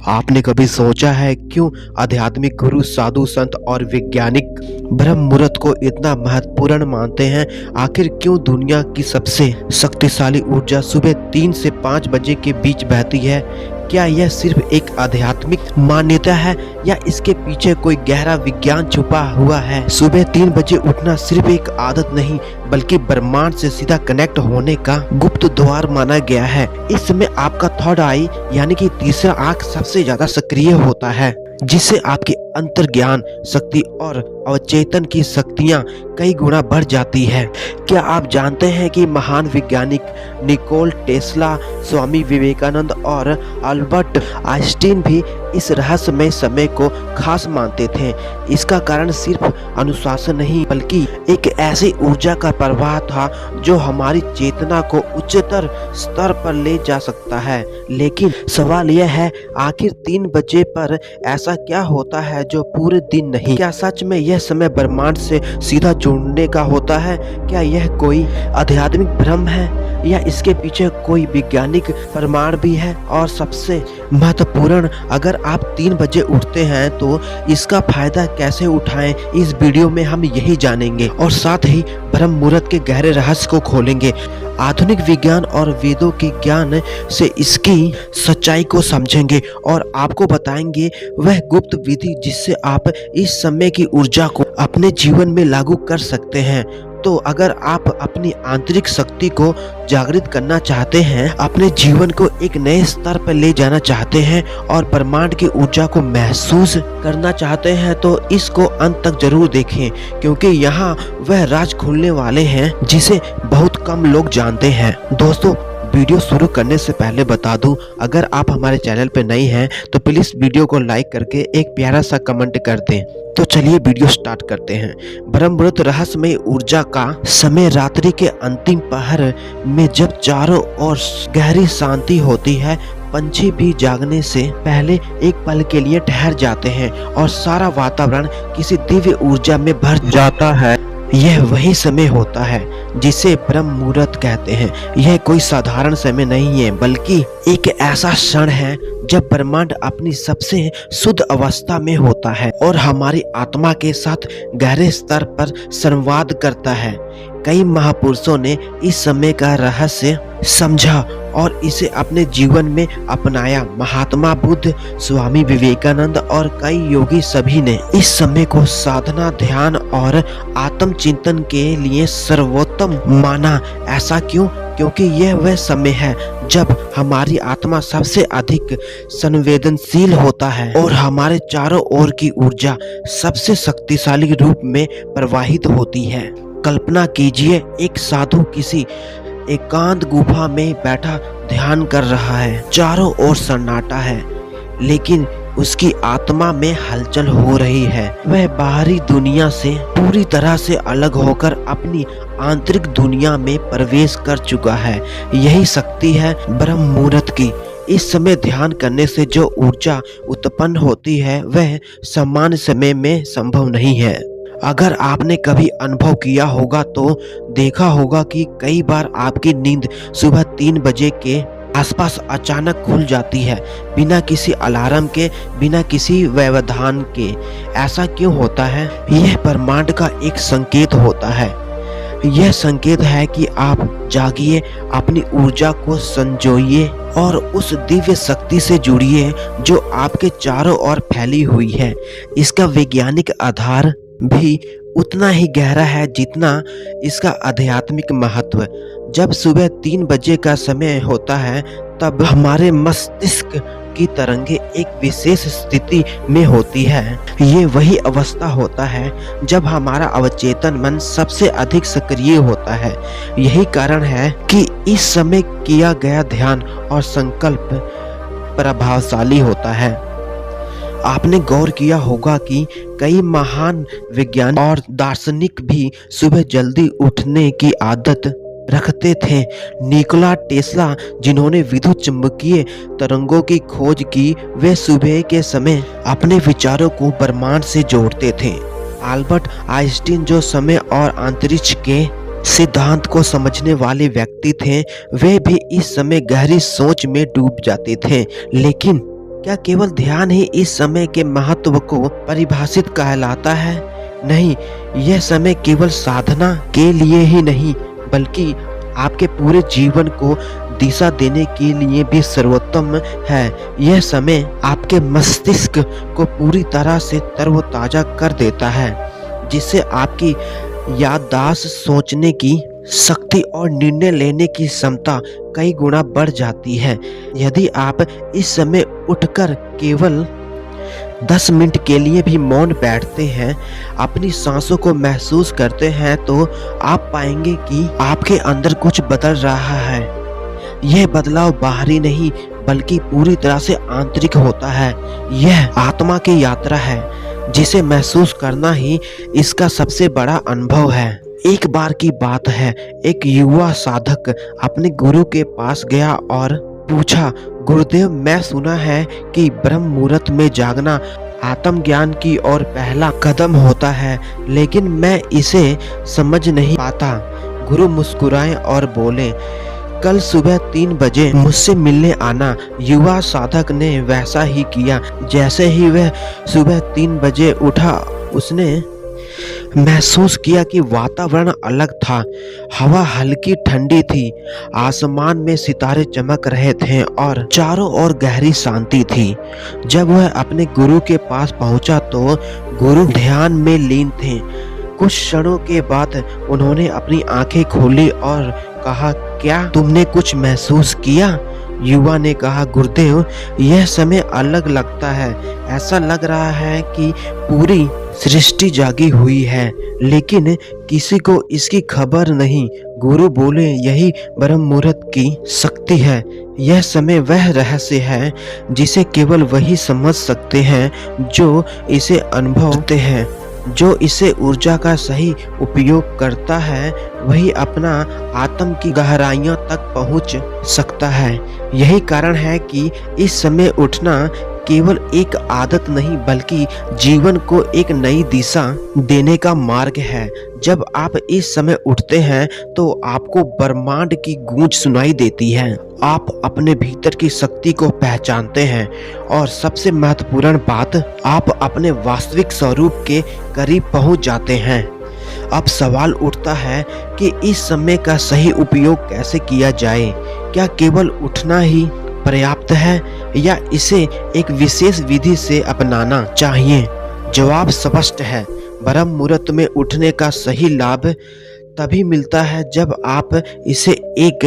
आपने कभी सोचा है क्यों आध्यात्मिक गुरु, साधु संत और वैज्ञानिक ब्रह्म मुहूर्त को इतना महत्वपूर्ण मानते हैं? आखिर क्यों दुनिया की सबसे शक्तिशाली ऊर्जा सुबह 3 से 5 बजे के बीच बहती है? क्या यह सिर्फ एक आध्यात्मिक मान्यता है या इसके पीछे कोई गहरा विज्ञान छुपा हुआ है? सुबह 3 बजे उठना सिर्फ एक आदत नहीं बल्कि ब्रह्मांड से सीधा कनेक्ट होने का गुप्त द्वार माना गया है। इस समय आपका थर्ड आई यानी कि तीसरा आंख सबसे ज्यादा सक्रिय होता है, जिससे आपकी अंतर्ज्ञान शक्ति और अवचेतन की शक्तियां कई गुना बढ़ जाती है। क्या आप जानते हैं कि महान वैज्ञानिक निकोल टेस्ला, स्वामी विवेकानंद और अल्बर्ट आइंस्टीन भी इस रहस्यमय समय को खास मानते थे? इसका कारण सिर्फ अनुशासन नहीं बल्कि एक ऐसी ऊर्जा का प्रवाह था जो हमारी चेतना को उच्चतर स्तर पर ले जा सकता है। लेकिन सवाल यह है, आखिर 3 बजे पर ऐसा क्या होता है जो पूरे दिन नहीं? क्या सच में यह समय ब्रह्मांड से सीधा जुड़ने का होता है? क्या यह कोई आध्यात्मिक भ्रम है या इसके पीछे कोई वैज्ञानिक प्रमाण भी है? और सबसे महत्वपूर्ण, अगर आप 3 बजे उठते हैं तो इसका फायदा कैसे उठाएं? इस वीडियो में हम यही जानेंगे और साथ ही ब्रह्म मुहूर्त के गहरे रहस्य को खोलेंगे। आधुनिक विज्ञान और वेदों के ज्ञान से इसकी सच्चाई को समझेंगे और आपको बताएंगे वह गुप्त विधि जिससे आप इस समय की ऊर्जा को अपने जीवन में लागू कर सकते हैं। तो अगर आप अपनी आंतरिक शक्ति को जागृत करना चाहते हैं, अपने जीवन को एक नए स्तर पर ले जाना चाहते हैं और ब्रह्मांड की ऊर्जा को महसूस करना चाहते हैं तो इसको अंत तक जरूर देखें, क्योंकि यहाँ वह राज खुलने वाले हैं जिसे बहुत कम लोग जानते हैं। दोस्तों, वीडियो शुरू करने से पहले बता दूं, अगर आप हमारे चैनल पर नए हैं तो प्लीज वीडियो को लाइक करके एक प्यारा सा कमेंट कर दें। तो चलिए वीडियो स्टार्ट करते हैं। ब्रह्म मुहूर्त रहस्यमय ऊर्जा का समय रात्रि के अंतिम पहर में, जब चारों ओर गहरी शांति होती है, पंछी भी जागने से पहले एक पल के लिए ठहर जाते हैं और सारा वातावरण किसी दिव्य ऊर्जा में भर जाता है। यह वही समय होता है जिसे ब्रह्म मुहूर्त कहते हैं। यह कोई साधारण समय नहीं है बल्कि एक ऐसा क्षण है जब ब्रह्मांड अपनी सबसे शुद्ध अवस्था में होता है और हमारी आत्मा के साथ गहरे स्तर पर संवाद करता है। कई महापुरुषों ने इस समय का रहस्य समझा और इसे अपने जीवन में अपनाया। महात्मा बुद्ध, स्वामी विवेकानंद और कई योगी सभी ने इस समय को साधना, ध्यान और आत्मचिंतन के लिए सर्वोत्तम माना। ऐसा क्यों? क्योंकि यह वह समय है जब हमारी आत्मा सबसे अधिक संवेदनशील होता है और हमारे चारों ओर की ऊर्जा सबसे शक्तिशाली रूप में प्रवाहित होती है। कल्पना कीजिए, एक साधु किसी एकांत गुफा में बैठा ध्यान कर रहा है। चारों ओर सन्नाटा है लेकिन उसकी आत्मा में हलचल हो रही है। वह बाहरी दुनिया से पूरी तरह से अलग होकर अपनी आंतरिक दुनिया में प्रवेश कर चुका है। यही शक्ति है ब्रह्म मुहूर्त की। इस समय ध्यान करने से जो ऊर्जा उत्पन्न होती है वह सामान्य समय में संभव नहीं है। अगर आपने कभी अनुभव किया होगा तो देखा होगा कि कई बार आपकी नींद सुबह 3 बजे के आसपास अचानक खुल जाती है, बिना किसी अलार्म के, बिना किसी व्यवधान के। ऐसा क्यों होता है? यह ब्रह्मांड का एक संकेत होता है। यह संकेत है कि आप जागिए, अपनी ऊर्जा को संजोइए और उस दिव्य शक्ति से जुड़िए जो आपके चारों ओर फैली हुई है। इसका वैज्ञानिक आधार भी उतना ही गहरा है जितना इसका आध्यात्मिक महत्व। जब सुबह 3 बजे का समय होता है तब हमारे मस्तिष्क की तरंगे एक विशेष स्थिति में होती है। ये वही अवस्था होता है जब हमारा अवचेतन मन सबसे अधिक सक्रिय होता है। यही कारण है कि इस समय किया गया ध्यान और संकल्प प्रभावशाली होता है। आपने गौर किया होगा कि कई महान विज्ञानी और दार्शनिक भी सुबह जल्दी उठने की आदत रखते थे। निकोला टेस्ला, जिन्होंने विद्युत चुंबकीय तरंगों की खोज की, वे सुबह के समय अपने विचारों को ब्रह्मांड से जोड़ते थे। अल्बर्ट आइंस्टीन, जो समय और अंतरिक्ष के सिद्धांत को समझने वाले व्यक्ति थे, वे भी इस समय गहरी सोच में डूब जाते थे। लेकिन क्या केवल ध्यान ही इस समय के महत्व को परिभाषित कहलाता है? नहीं, यह समय केवल साधना के लिए ही नहीं बल्कि आपके पूरे जीवन को दिशा देने के लिए भी सर्वोत्तम है। यह समय आपके मस्तिष्क को पूरी तरह से तरोताजा कर देता है, जिससे आपकी याददाश्त, सोचने की शक्ति और निर्णय लेने की क्षमता कई गुना बढ़ जाती है। यदि आप इस समय उठकर केवल 10 मिनट के लिए भी मौन बैठते हैं, अपनी सांसों को महसूस करते हैं, तो आप पाएंगे कि आपके अंदर कुछ बदल रहा है। यह बदलाव बाहरी नहीं बल्कि पूरी तरह से आंतरिक होता है। यह आत्मा की यात्रा है जिसे महसूस करना ही इसका सबसे बड़ा अनुभव है। एक बार की बात है, एक युवा साधक अपने गुरु के पास गया और पूछा, गुरुदेव, मैं सुना है कि ब्रह्म मुहूर्त में जागना आत्मज्ञान की ओर पहला कदम होता है, लेकिन मैं इसे समझ नहीं पाता। गुरु मुस्कुराए और बोले, कल सुबह 3 बजे मुझसे मिलने आना। युवा साधक ने वैसा ही किया। जैसे ही वह सुबह 3 बजे उठा, उसने महसूस किया कि वातावरण अलग था। हवा हल्की ठंडी थी, आसमान में सितारे चमक रहे थे और चारों ओर गहरी शांति थी। जब वह अपने गुरु के पास पहुंचा तो गुरु ध्यान में लीन थे। कुछ क्षणों के बाद उन्होंने अपनी आंखें खोली और कहा, क्या तुमने कुछ महसूस किया? युवा ने कहा, गुरुदेव, यह समय अलग लगता है। ऐसा लग रहा है कि पूरी सृष्टि जागी हुई है, लेकिन किसी को इसकी खबर नहीं। गुरु बोले, यही ब्रह्म मुहूर्त की शक्ति है। यह समय वह रहस्य है जिसे केवल वही समझ सकते हैं जो इसे अनुभव करते हैं। जो इसे ऊर्जा का सही उपयोग करता है वही अपना आत्म की गहराइयों तक पहुंच सकता है। यही कारण है कि इस समय उठना केवल एक आदत नहीं बल्कि जीवन को एक नई दिशा देने का मार्ग है। जब आप इस समय उठते हैं तो आपको ब्रह्मांड की गूंज सुनाई देती है। आप अपने भीतर की शक्ति को पहचानते हैं और सबसे महत्वपूर्ण बात, आप अपने वास्तविक स्वरूप के करीब पहुंच जाते हैं। अब सवाल उठता है कि इस समय का सही उपयोग कैसे किया जाए। क्या केवल उठना ही पर्याप्त है या इसे एक विशेष विधि से अपनाना चाहिए? जवाब स्पष्ट है। ब्रह्म मुहूर्त में उठने का सही लाभ तभी मिलता है जब आप इसे एक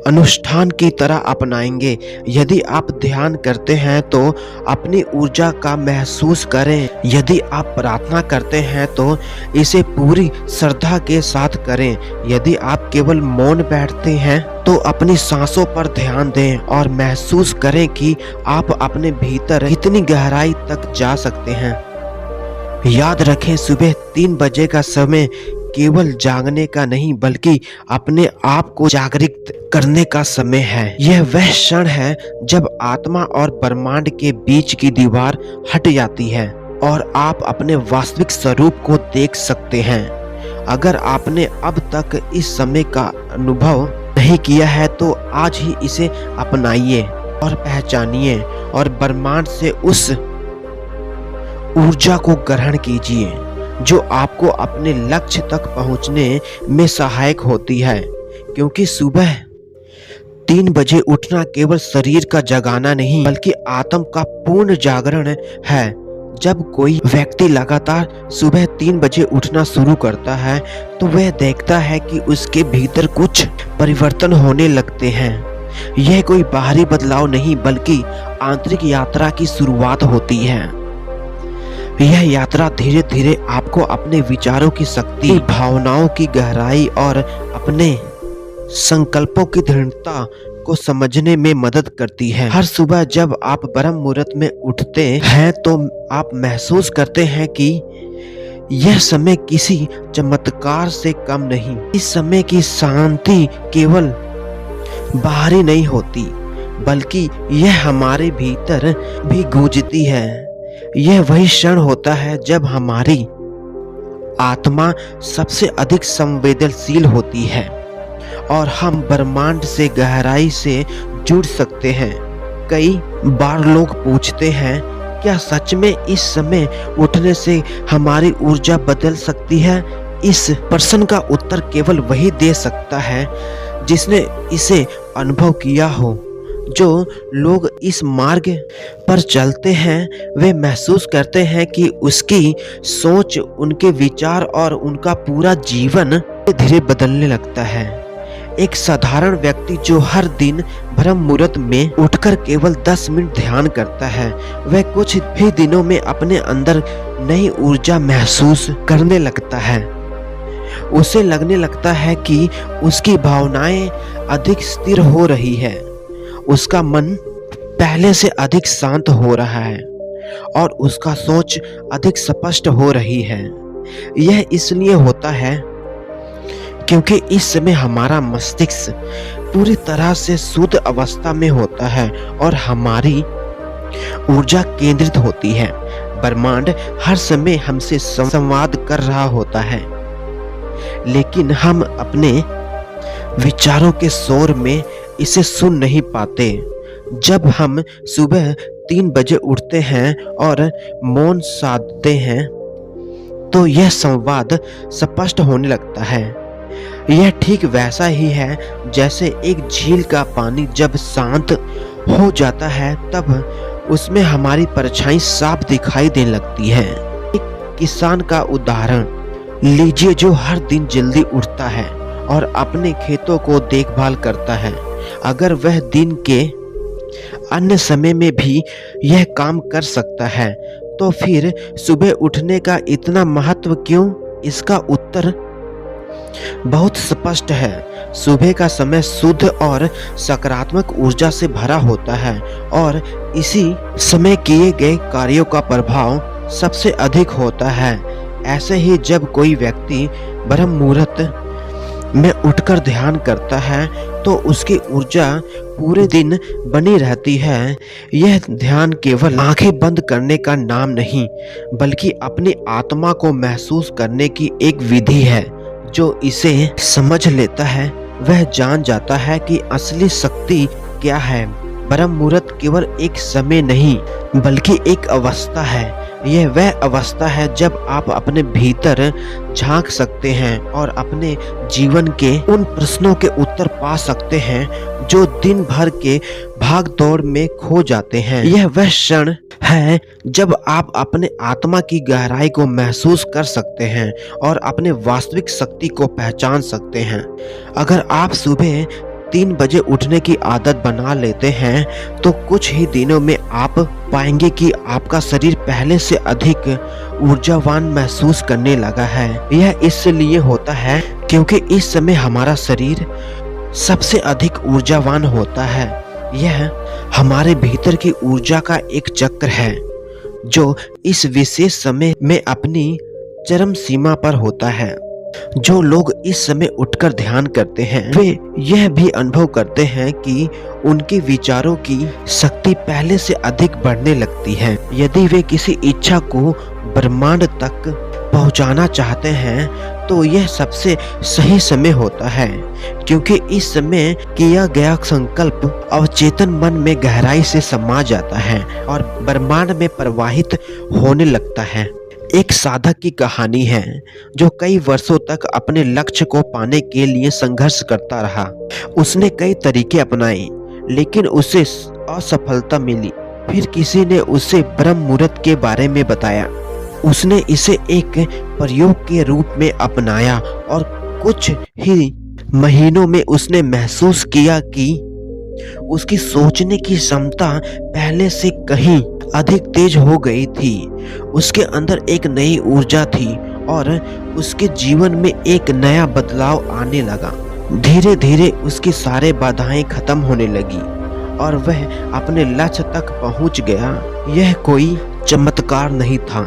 अनुष्ठान की तरह अपनाएंगे। यदि आप ध्यान करते हैं तो अपनी ऊर्जा का महसूस करें। यदि आप प्रार्थना करते हैं तो इसे पूरी श्रद्धा के साथ करें। यदि आप केवल मौन बैठते हैं तो अपनी सांसों पर ध्यान दें और महसूस करें कि आप अपने भीतर कितनी गहराई तक जा सकते हैं। याद रखें, सुबह 3 बजे का समय केवल जागने का नहीं बल्कि अपने आप को जागृत करने का समय है। यह वह क्षण है जब आत्मा और ब्रह्मांड के बीच की दीवार हट जाती है और आप अपने वास्तविक स्वरूप को देख सकते हैं। अगर आपने अब तक इस समय का अनुभव नहीं किया है तो आज ही इसे अपनाइए और पहचानिए और ब्रह्मांड से उस ऊर्जा को ग्रहण कीजिए जो आपको अपने लक्ष्य तक पहुंचने में सहायक होती है। क्योंकि सुबह 3 बजे उठना केवल शरीर का जगाना नहीं बल्कि आत्म का पूर्ण जागरण है। जब कोई व्यक्ति लगातार सुबह 3 बजे उठना शुरू करता है तो वह देखता है कि उसके भीतर कुछ परिवर्तन होने लगते हैं। यह कोई बाहरी बदलाव नहीं बल्कि आंतरिक यात्रा की शुरुआत होती है। यह यात्रा धीरे धीरे आपको अपने विचारों की शक्ति, भावनाओं की गहराई और अपने संकल्पों की दृढ़ता को समझने में मदद करती है। हर सुबह जब आप ब्रह्म मुहूर्त में उठते हैं तो आप महसूस करते हैं कि यह समय किसी चमत्कार से कम नहीं। इस समय की शांति केवल बाहरी नहीं होती बल्कि यह हमारे भीतर भी गूंजती है। यह वही क्षण होता है जब हमारी आत्मा सबसे अधिक संवेदनशील होती है और हम ब्रह्मांड से गहराई से जुड़ सकते हैं। कई बार लोग पूछते हैं, क्या सच में इस समय उठने से हमारी ऊर्जा बदल सकती है? इस प्रश्न का उत्तर केवल वही दे सकता है जिसने इसे अनुभव किया हो। जो लोग इस मार्ग पर चलते हैं वे महसूस करते हैं कि उसकी सोच, उनके विचार और उनका पूरा जीवन धीरे धीरे बदलने लगता है। एक साधारण व्यक्ति जो हर दिन ब्रह्म मुहूर्त में उठकर केवल 10 मिनट ध्यान करता है, वह कुछ ही दिनों में अपने अंदर नई ऊर्जा महसूस करने लगता है। उसे लगने लगता है कि उसकी भावनाएं अधिक स्थिर हो रही है, उसका मन पहले से अधिक शांत हो रहा है और उसका सोच अधिक स्पष्ट हो रही है। यह इसलिए होता है क्योंकि इस समय हमारा मस्तिष्क पूरी तरह से शुद्ध अवस्था में होता है और हमारी ऊर्जा केंद्रित होती है। ब्रह्मांड हर समय हमसे संवाद कर रहा होता है, लेकिन हम अपने विचारों के शोर में इसे सुन नहीं पाते। जब हम सुबह 3 बजे उठते हैं और मौन साधते हैं तो यह संवाद स्पष्ट होने लगता है। यह ठीक वैसा ही है जैसे एक झील का पानी जब शांत हो जाता है तब उसमें हमारी परछाई साफ दिखाई देने लगती है। एक किसान का उदाहरण लीजिए जो हर दिन जल्दी उठता है और अपने खेतों को देखभाल करता है। अगर वह दिन के अन्य समय में भी यह काम कर सकता है तो फिर सुबह उठने का इतना महत्व क्यों? इसका उत्तर बहुत स्पष्ट है। सुबह का समय शुद्ध और सकारात्मक ऊर्जा से भरा होता है और इसी समय किए गए कार्यों का प्रभाव सबसे अधिक होता है। ऐसे ही जब कोई व्यक्ति ब्रह्म मुहूर्त में उठकर ध्यान करता है तो उसकी ऊर्जा पूरे दिन बनी रहती है। यह ध्यान केवल आंखें बंद करने का नाम नहीं, बल्कि अपनी आत्मा को महसूस करने की एक विधि है। जो इसे समझ लेता है वह जान जाता है कि असली शक्ति क्या है। ब्रह्म मुहूर्त केवल एक समय नहीं बल्कि एक अवस्था है। यह वह अवस्था है जब आप अपने भीतर झांक सकते हैं और अपने जीवन के उन प्रश्नों के उत्तर पा सकते हैं जो दिन भर के भाग दौड़ में खो जाते हैं। यह वह क्षण है जब आप अपने आत्मा की गहराई को महसूस कर सकते हैं और अपने वास्तविक शक्ति को पहचान सकते हैं। अगर आप सुबह 3 बजे उठने की आदत बना लेते हैं तो कुछ ही दिनों में आप पाएंगे कि आपका शरीर पहले से अधिक ऊर्जावान महसूस करने लगा है। यह इसलिए होता है क्योंकि इस समय हमारा शरीर सबसे अधिक ऊर्जावान होता है। यह हमारे भीतर की ऊर्जा का एक चक्र है जो इस विशेष समय में अपनी चरम सीमा पर होता है। जो लोग इस समय उठकर ध्यान करते हैं वे यह भी अनुभव करते हैं कि उनके विचारों की शक्ति पहले से अधिक बढ़ने लगती है। यदि वे किसी इच्छा को ब्रह्मांड तक पहुंचाना चाहते हैं तो यह सबसे सही समय होता है, क्योंकि इस समय किया गया संकल्प अवचेतन मन में गहराई से समा जाता है और ब्रह्मांड में प्रवाहित होने लगता है। एक साधक की कहानी है जो कई वर्षों तक अपने लक्ष्य को पाने के लिए संघर्ष करता रहा। उसने कई तरीके अपनाए लेकिन उसे असफलता मिली। फिर किसी ने उसे ब्रह्म मुहूर्त के बारे में बताया। उसने इसे एक प्रयोग के रूप में अपनाया और कुछ ही महीनों में उसने महसूस किया कि उसकी सोचने की क्षमता पहले से कहीं अधिक तेज हो गई थी। उसके अंदर एक नई ऊर्जा थी और उसके जीवन में एक नया बदलाव आने लगा। धीरे धीरे उसकी सारे बाधाएं खत्म होने लगी और वह अपने लक्ष्य तक पहुंच गया। यह कोई चमत्कार नहीं था,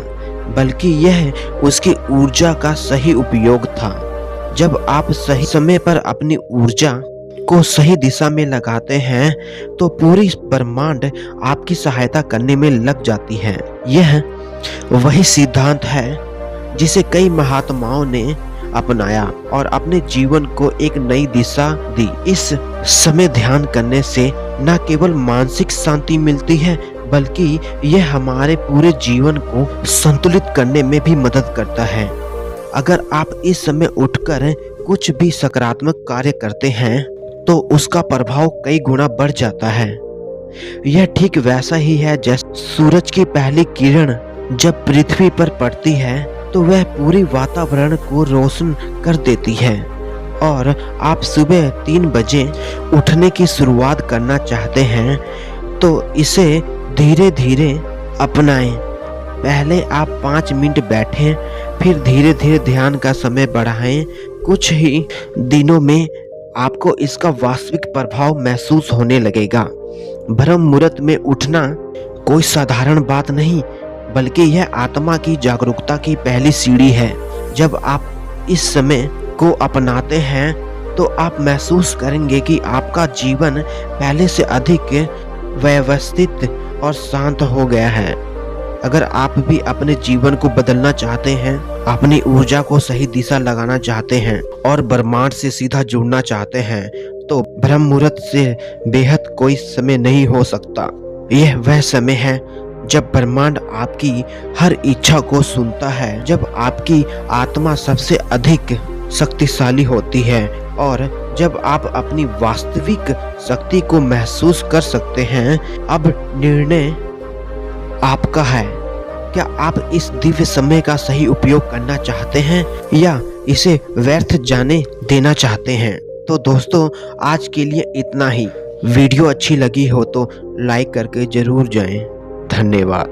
बल्कि यह उसकी ऊर्जा का सही उपयोग था। जब आप सही समय पर अपनी ऊर्जा को सही दिशा में लगाते हैं तो पूरी ब्रह्मांड आपकी सहायता करने में लग जाती है। यह वही सिद्धांत है जिसे कई महात्माओं ने अपनाया और अपने जीवन को एक नई दिशा दी। इस समय ध्यान करने से न केवल मानसिक शांति मिलती है बल्कि यह हमारे पूरे जीवन को संतुलित करने में भी मदद करता है। अगर आप इस समय उठकर कुछ भी सकारात्मक कार्य करते हैं तो उसका प्रभाव कई गुना बढ़ जाता है। यह ठीक वैसा ही है जैसे सूरज की पहली किरण जब पृथ्वी पर पड़ती है तो वह पूरी वातावरण को रोशन कर देती है। और आप सुबह 3 बजे उठने की शुरुआत करना चाहते हैं तो इसे धीरे धीरे अपनाएं। पहले आप 5 मिनट बैठें, फिर धीरे धीरे ध्यान का समय बढ़ाएं। कुछ ही दिनों में आपको इसका वास्तविक प्रभाव महसूस होने लगेगा। ब्रह्म मुहूर्त में उठना कोई साधारण बात नहीं बल्कि यह आत्मा की जागरूकता की पहली सीढ़ी है। जब आप इस समय को अपनाते हैं तो आप महसूस करेंगे कि आपका जीवन पहले से अधिक व्यवस्थित और शांत हो गया है। अगर आप भी अपने जीवन को बदलना चाहते हैं, अपनी ऊर्जा को सही दिशा लगाना चाहते हैं और ब्रह्मांड से सीधा जुड़ना चाहते हैं तो ब्रह्म मुहूर्त से बेहद कोई समय नहीं हो सकता। यह वह समय है जब ब्रह्मांड आपकी हर इच्छा को सुनता है, जब आपकी आत्मा सबसे अधिक शक्तिशाली होती है और जब आप अपनी वास्तविक शक्ति को महसूस कर सकते हैं। अब निर्णय आपका है। क्या आप इस दिव्य समय का सही उपयोग करना चाहते हैं या इसे व्यर्थ जाने देना चाहते हैं? तो दोस्तों, आज के लिए इतना ही। वीडियो अच्छी लगी हो तो लाइक करके जरूर जाएं। धन्यवाद।